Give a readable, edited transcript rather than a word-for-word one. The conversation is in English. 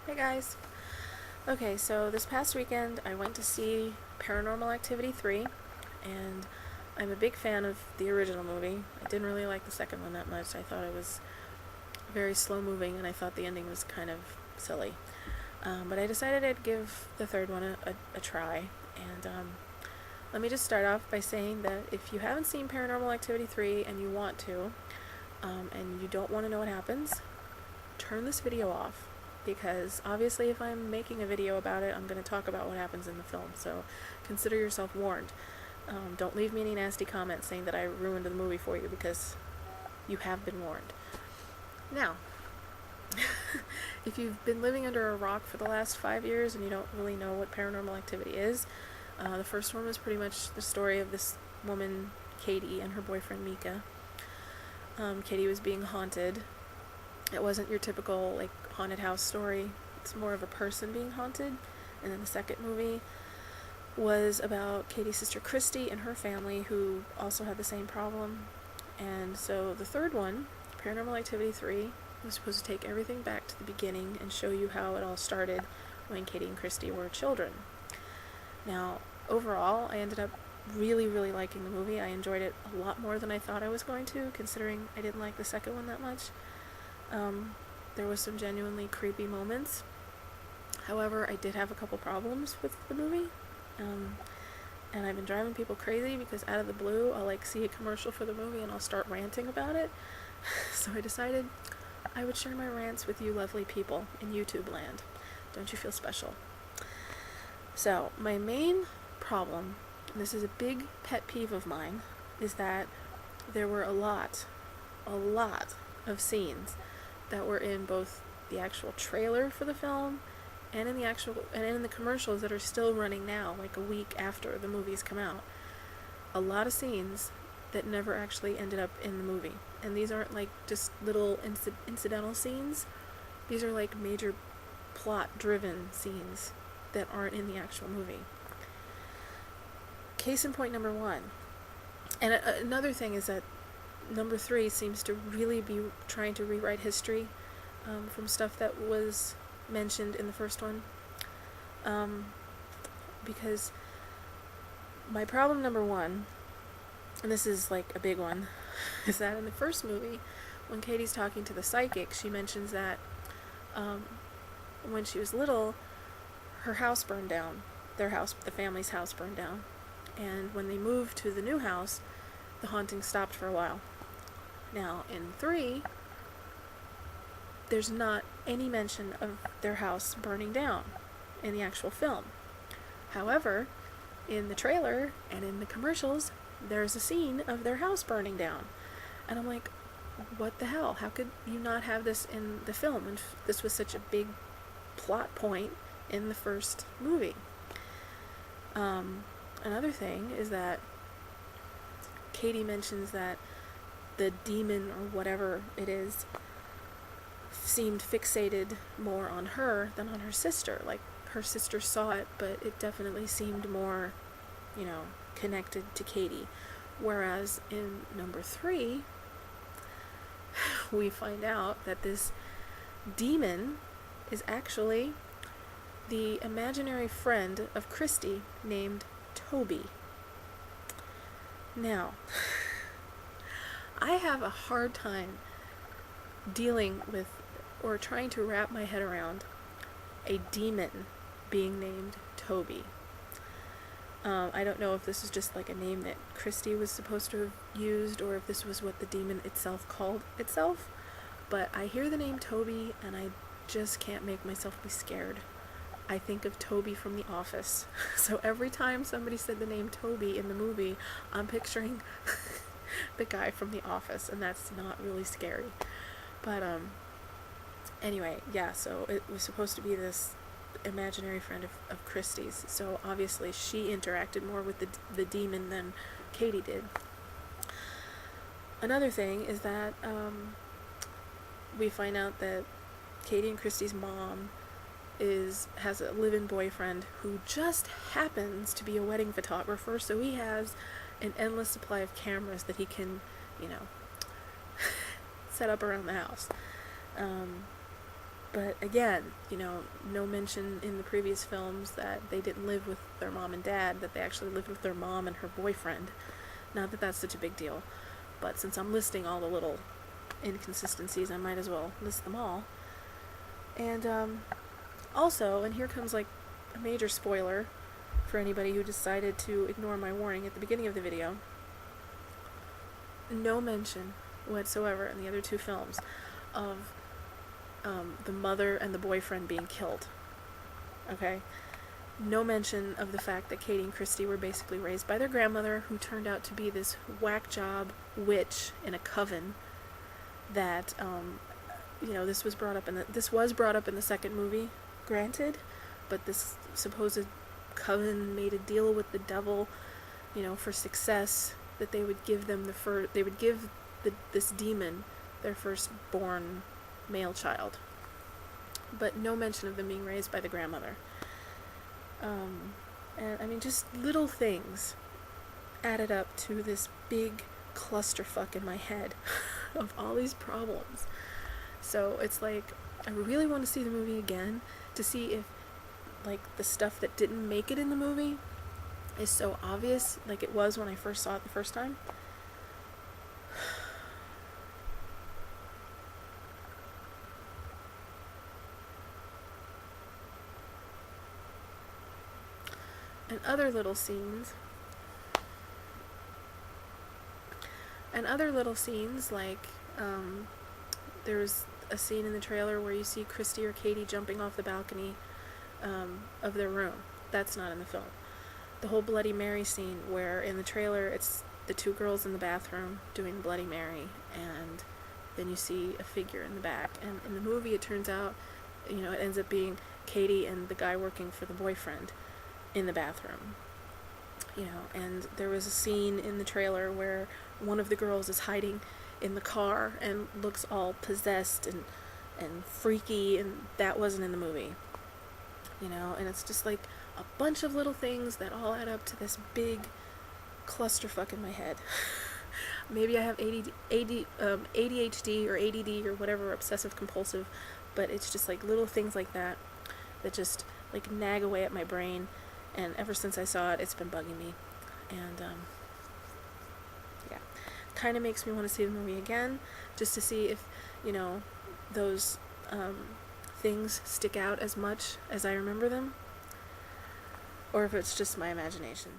Hey guys. Okay, so this past weekend I went to see Paranormal Activity 3, and I'm a big fan of the original movie. I didn't really like the second one that much. I thought it was very slow moving, and I thought the ending was kind of silly. But I decided I'd give the third one a try, and let me just start off by saying that if you haven't seen Paranormal Activity 3 and you want to, and you don't want to know what happens, turn this video off, because obviously if I'm making a video about it, I'm going to talk about what happens in the film, so consider yourself warned. Don't leave me any nasty comments saying that I ruined the movie for you, because you have been warned. Now, if you've been living under a rock for the last 5 years and you don't really know what Paranormal Activity is, the first one was pretty much the story of this woman, Katie, and her boyfriend, Mika. Katie was being haunted. It wasn't your typical, haunted house story. It's more of a person being haunted. And then the second movie was about Katie's sister Christy and her family, who also had the same problem. And so the third one, Paranormal Activity 3, was supposed to take everything back to the beginning and show you how it all started when Katie and Christy were children. Now, overall, I ended up really, really liking the movie. I enjoyed it a lot more than I thought I was going to, considering I didn't like the second one that much. There was some genuinely creepy moments. However, I did have a couple problems with the movie. And I've been driving people crazy because out of the blue, I'll see a commercial for the movie and I'll start ranting about it. So I decided I would share my rants with you lovely people in YouTube land. Don't you feel special? So my main problem, and this is a big pet peeve of mine, is that there were a lot of scenes that were in both the actual trailer for the film and in the commercials that are still running now, a week after the movies come out. A lot of scenes that never actually ended up in the movie. And these aren't just little incidental scenes. These are major plot-driven scenes that aren't in the actual movie. Case in point number one. And another thing is that number 3 seems to really be trying to rewrite history from stuff that was mentioned in the first one. Because my problem number 1, and this is a big one, is that in the first movie, when Katie's talking to the psychic, she mentions that when she was little, her house burned down. The family's house burned down. And when they moved to the new house, the haunting stopped for a while. Now, in 3, there's not any mention of their house burning down in the actual film. However, in the trailer and in the commercials, there's a scene of their house burning down. And I'm like, what the hell? How could you not have this in the film? And this was such a big plot point in the first movie. Another thing is that Katie mentions that the demon, or whatever it is, seemed fixated more on her than on her sister. Her sister saw it, but it definitely seemed more, connected to Katie. Whereas in number 3, we find out that this demon is actually the imaginary friend of Christy named Toby. Now, I have a hard time dealing with or trying to wrap my head around a demon being named Toby. I don't know if this is just a name that Christy was supposed to have used, or if this was what the demon itself called itself, but I hear the name Toby and I just can't make myself be scared. I think of Toby from The Office. So every time somebody said the name Toby in the movie, I'm picturing the guy from The Office, and that's not really scary. But anyway, yeah, so it was supposed to be this imaginary friend of Christy's, so obviously she interacted more with the demon than Katie did. Another thing is that we find out that Katie and Christy's mom has a live-in boyfriend who just happens to be a wedding photographer, so he has an endless supply of cameras that he can, set up around the house. But again, no mention in the previous films that they didn't live with their mom and dad, that they actually lived with their mom and her boyfriend. Not that that's such a big deal, but since I'm listing all the little inconsistencies, I might as well list them all. And also, and here comes like a major spoiler for anybody who decided to ignore my warning at the beginning of the video, no mention whatsoever in the other two films of the mother and the boyfriend being killed. Okay? No mention of the fact that Katie and Christy were basically raised by their grandmother, who turned out to be this whack job witch in a coven. That this was brought up in the second movie, granted, but this supposed coven made a deal with the devil, for success, that they would give them this demon their firstborn male child. But no mention of them being raised by the grandmother. And I mean, just little things added up to this big clusterfuck in my head of all these problems. So it's like, I really want to see the movie again to see if, like, the stuff that didn't make it in the movie is so obvious, like it was when I first saw it the first time. And other little scenes, like, there's a scene in the trailer where you see Christy or Katie jumping off the balcony of their room. That's not in the film. The whole Bloody Mary scene, where in the trailer it's the two girls in the bathroom doing Bloody Mary, and then you see a figure in the back. And in the movie, it turns out, it ends up being Katie and the guy working for the boyfriend in the bathroom. And there was a scene in the trailer where one of the girls is hiding in the car and looks all possessed and freaky, and that wasn't in the movie. And it's just like a bunch of little things that all add up to this big clusterfuck in my head. Maybe I have ADHD or ADD or whatever, obsessive compulsive, but it's just like little things like that just like nag away at my brain, and ever since I saw it, it's been bugging me. And yeah, kind of makes me want to see the movie again, just to see if those things stick out as much as I remember them, or if it's just my imagination.